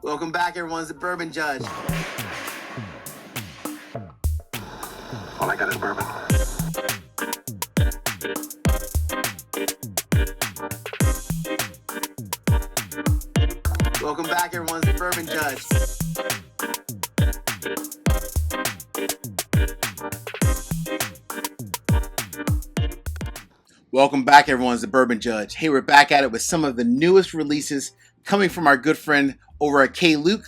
Welcome back, everyone. It's the Bourbon Judge. All I got is bourbon. Welcome back, everyone. It's the Bourbon Judge. Welcome back, everyone. It's the Bourbon Judge. Hey, we're back at it with some of the newest releases coming from our good friend over at K-Luke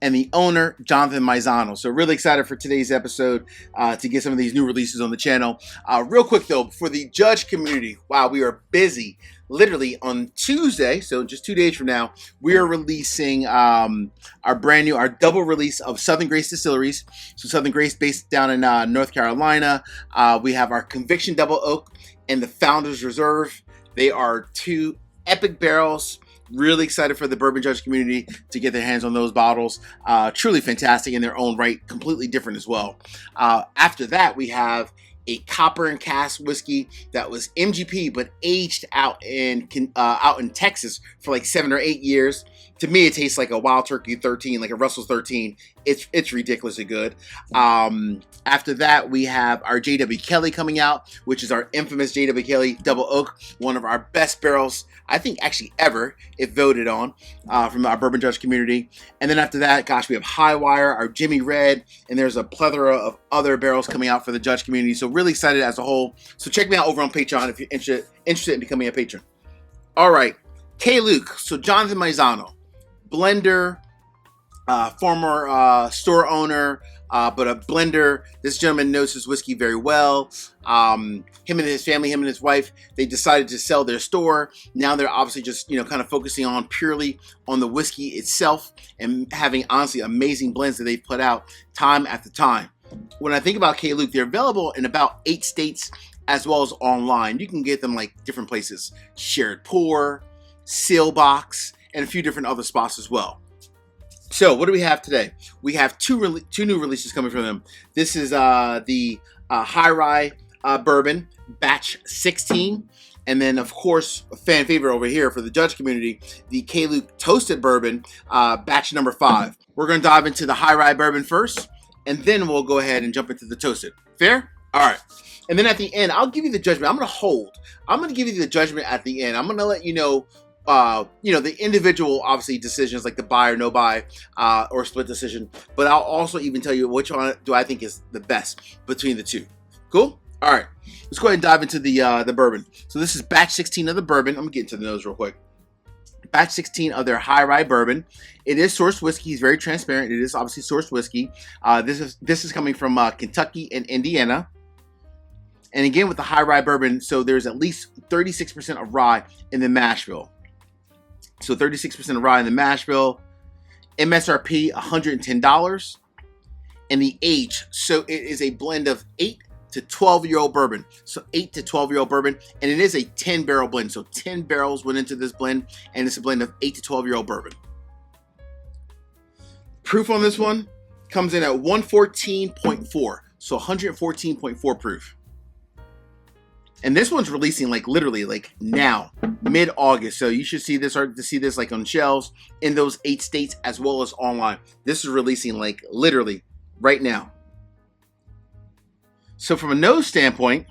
and the owner, Jonathan Maizano. So really excited for today's episode to get some of these new releases on the channel. Real quick though, for the judge community, wow, we are busy. Literally on Tuesday, so just 2 days from now, we are releasing our double release of Southern Grace Distilleries. So Southern Grace based down in North Carolina. We have our Conviction Double Oak and the Founders Reserve. They are two epic barrels. Really excited for the Bourbon Judge community to get their hands on those bottles. Truly fantastic in their own right, completely different as well. After that, we have a copper and cask whiskey that was MGP but aged out in Texas for like 7 or 8 years. To me, it tastes like a Wild Turkey 13, like a Russell's 13. It's ridiculously good. After that, we have our J.W. Kelly coming out, which is our infamous J.W. Kelly Double Oak, one of our best barrels, I think actually ever, if voted on, from our Bourbon Judge community. And then after that, gosh, we have High Wire, our Jimmy Red, and there's a plethora of other barrels coming out for the Judge community. So really excited as a whole. So check me out over on Patreon if you're interested in becoming a patron. All right, K-Luke, so Jonathan Maizano, blender, former store owner, but a blender. This gentleman knows his whiskey very well. Him and his family, him and his wife, they decided to sell their store. Now they're obviously just, kind of focusing on purely on the whiskey itself and having honestly amazing blends that they've put out time after time. When I think about K-Luke, they're available in about 8 states as well as online. You can get them like different places, Shared Pour, Seal Box, and a few different other spots as well. So what do we have today? We have two new releases coming from them. This is the High Rye Bourbon, batch 16. And then, of course, a fan favorite over here for the Judge community, the K-Luke Toasted Bourbon, batch number 5. We're going to dive into the High Rye Bourbon first, and then we'll go ahead and jump into the Toasted. Fair? All right. And then at the end, I'll give you the judgment. I'm going to hold. I'm going to give you the judgment at the end. I'm going to let you know the individual, obviously, decisions like the buy or no buy or split decision. But I'll also even tell you which one do I think is the best between the two. Cool? All right. Let's go ahead and dive into the bourbon. So this is batch 16 of the bourbon. I'm going to get into the nose real quick. Batch 16 of their High Rye Bourbon. It is sourced whiskey. It's very transparent. It is obviously sourced whiskey. This is coming from Kentucky and Indiana. And again, with the High Rye Bourbon, so there's at least 36% of rye in the mash bill. So 36% of rye in the mash bill. MSRP $110. And the age, so it is a blend of 8 to 12-year-old bourbon. So 8 to 12-year-old bourbon. And it is a 10-barrel blend. So 10 barrels went into this blend. And it's a blend of 8 to 12-year-old bourbon. Proof on this one comes in at 114.4. So 114.4 proof. And this one's releasing like literally like now, mid-August. So you should start to see this like on shelves in those 8 states as well as online. This is releasing like literally right now. So from a nose standpoint,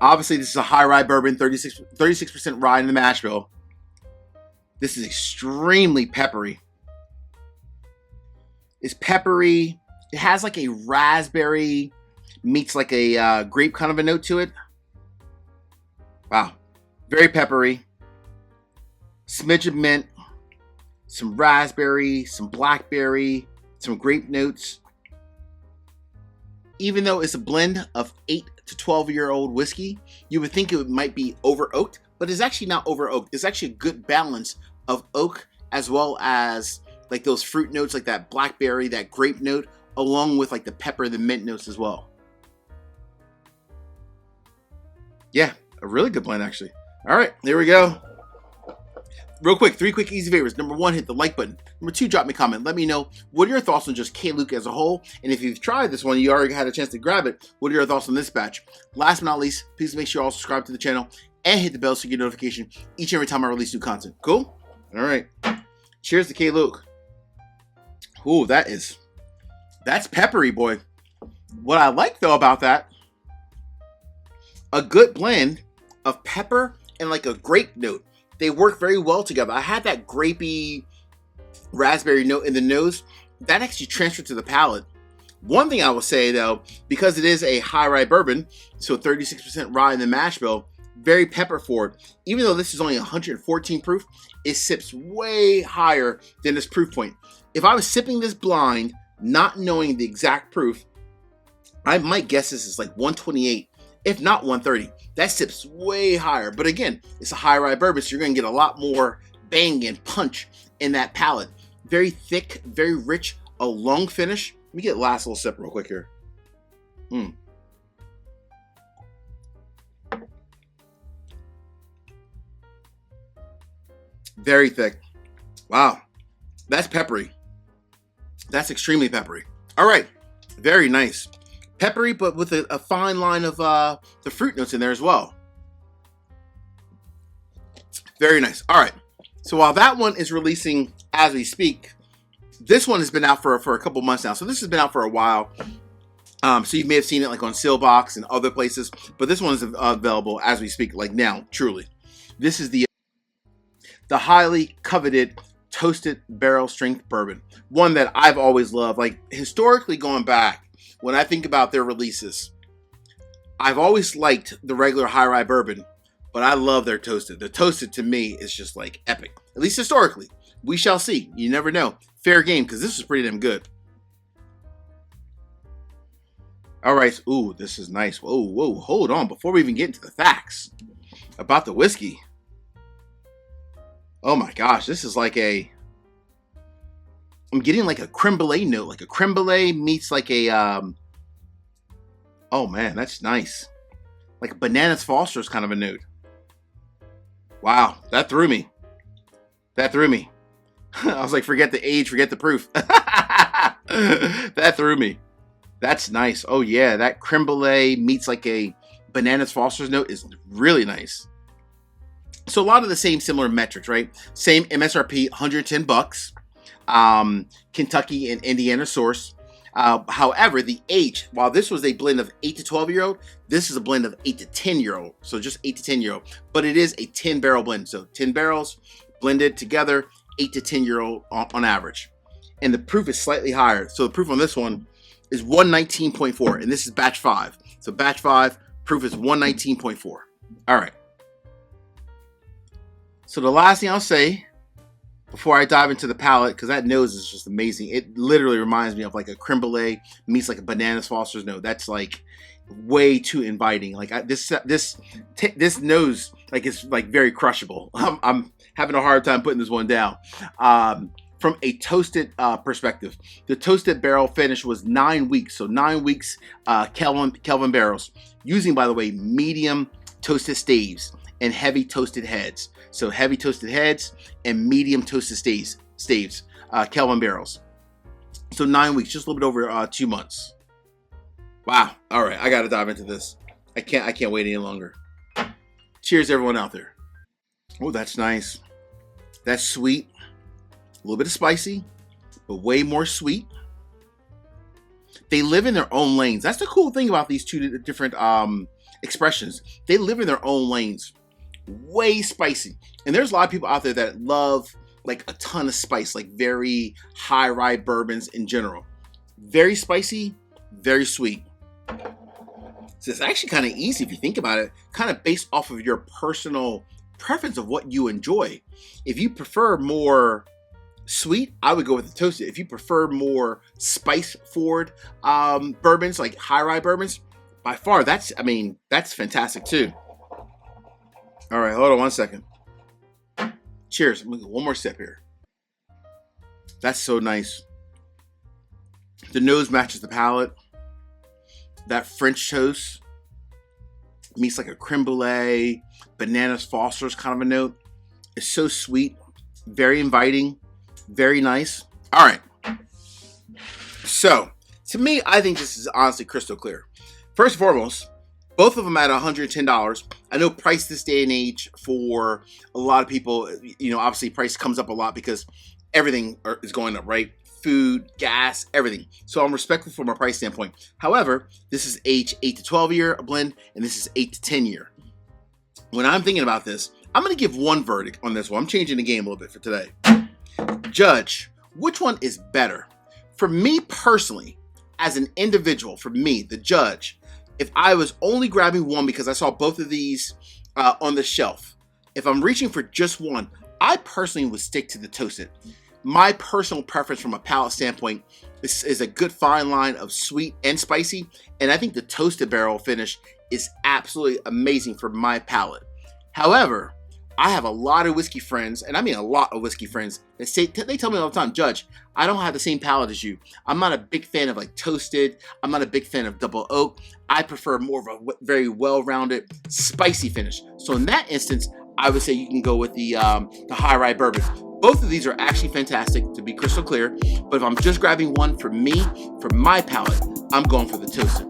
obviously this is a High Rye Bourbon, 36% rye in the mash bill. This is extremely peppery. It's peppery. It has like a raspberry meets like a grape kind of a note to it. Wow. Very peppery. Smidge of mint. Some raspberry. Some blackberry. Some grape notes. Even though it's a blend of 8 to 12-year-old whiskey, you would think it might be over oaked, but it's actually not over oaked. It's actually a good balance of oak as well as like those fruit notes, like that blackberry, that grape note, along with like the pepper, the mint notes as well. Yeah, a really good blend, actually. All right, there we go. Real quick, 3 quick easy favors. Number 1, hit the like button. Number 2, drop me a comment. Let me know what are your thoughts on just K-Luke as a whole. And if you've tried this one, you already had a chance to grab it, what are your thoughts on this batch? Last but not least, please make sure you all subscribe to the channel and hit the bell so you get notification each and every time I release new content. Cool? All right. Cheers to K. Luke. Ooh, that's peppery, boy. What I like though about that, a good blend of pepper and like a grape note. They work very well together. I had that grapey raspberry note in the nose. That actually transferred to the palate. One thing I will say though, because it is a high rye bourbon, so 36% rye in the mash bill, very pepper forward. Even though this is only 114 proof, it sips way higher than this proof point. If I was sipping this blind, not knowing the exact proof, I might guess this is like 128, if not 130. That sips way higher. But again, it's a high rye bourbon, so you're going to get a lot more bang and punch in that palate. Very thick, very rich, a long finish. Let me get the last little sip real quick here. Very thick. Wow. That's peppery. That's extremely peppery. All right. Very nice. Peppery, but with a fine line of the fruit notes in there as well. Very nice. All right. So while that one is releasing as we speak, this one has been out for a couple months now. So this has been out for a while. So you may have seen it like on Sealbox and other places, but this one is available as we speak, like now, truly. This is the highly coveted toasted barrel strength bourbon. One that I've always loved. Like historically going back, when I think about their releases, I've always liked the regular high rye bourbon, but I love their toasted. The toasted to me is just like epic, at least historically. We shall see. You never know. Fair game, because this is pretty damn good. All right. Ooh, this is nice. Whoa. Hold on. Before we even get into the facts about the whiskey. Oh my gosh. This is like I'm getting like a creme brulee note. Like a creme brulee meets like a, oh man, that's nice. Like a Bananas Foster's kind of a note. Wow. That threw me. I was like, forget the age, forget the proof. That threw me. That's nice. Oh yeah, that creme brulee meets like a Bananas Foster's note is really nice. So a lot of the similar metrics, right? Same MSRP, $110. Kentucky and Indiana source. However, the age, while this was a blend of 8 to 12-year-old, this is a blend of 8 to 10-year-old. So just 8 to 10-year-old. But it is a 10-barrel blend. So 10 barrels blended together, 8 to 10-year-old on average. And the proof is slightly higher. So the proof on this one is 119.4. And this is batch 5. So batch 5, proof is 119.4. All right. So the last thing I'll say before I dive into the palate, because that nose is just amazing. It literally reminds me of like a creme brulee meets like a Bananas Foster's note. That's like way too inviting. Like this nose, like it's like very crushable. I'm having a hard time putting this one down. From a toasted perspective, the toasted barrel finish was 9 weeks. So 9 weeks Kelvin barrels, using, by the way, medium toasted staves and heavy toasted heads. So heavy toasted heads and medium toasted staves, Kelvin barrels. So 9 weeks, just a little bit over 2 months. Wow. All right, I got to dive into this. I can't wait any longer. Cheers, everyone out there. Oh, that's nice. That's sweet. A little bit of spicy, but way more sweet. They live in their own lanes. That's the cool thing about these two different expressions. They live in their own lanes. Way spicy. And there's a lot of people out there that love like a ton of spice, like very high rye bourbons in general. Very spicy, very sweet. So it's actually kind of easy if you think about it, kind of based off of your personal preference of what you enjoy. If you prefer more sweet, I would go with the toasted. If you prefer more spice forward bourbons, like high rye bourbons, by far that's fantastic too. All right, hold on one second. Cheers. I'm gonna get one more sip here. That's so nice. The nose matches the palate. That French toast meets like a creme brulee, Bananas Foster's kind of a note. It's so sweet, very inviting, very nice. All right. So, to me, I think this is honestly crystal clear. First and foremost, Both of them at $110. I know price this day and age for a lot of people, obviously price comes up a lot because everything is going up, right? Food, gas, everything. So I'm respectful from a price standpoint. However, this is age 8 to 12 year blend, and this is 8 to 10 year. When I'm thinking about this, I'm going to give one verdict on this one. I'm changing the game a little bit for today. Judge, which one is better? For me personally, as an individual, for me, the Judge, if I was only grabbing one because I saw both of these on the shelf, if I'm reaching for just one, I personally would stick to the toasted. My personal preference from a palate standpoint is a good fine line of sweet and spicy, and I think the toasted barrel finish is absolutely amazing for my palate. However, I have a lot of whiskey friends, and I mean a lot of whiskey friends, that say, they tell me all the time, Judge, I don't have the same palate as you. I'm not a big fan of like toasted. I'm not a big fan of double oak. I prefer more of a very well-rounded, spicy finish. So in that instance, I would say you can go with the high rye bourbon. Both of these are actually fantastic, to be crystal clear. But if I'm just grabbing one for me, for my palate, I'm going for the toasted.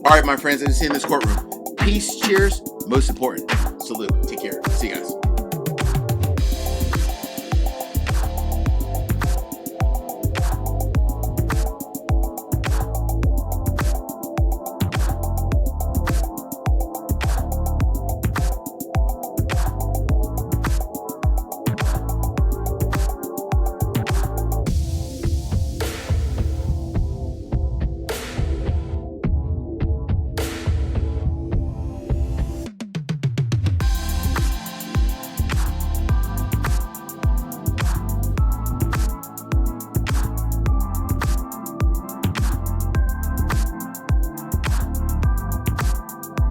All right, my friends, I just in this courtroom. Peace, cheers, most important. Salute. Take care. See you guys.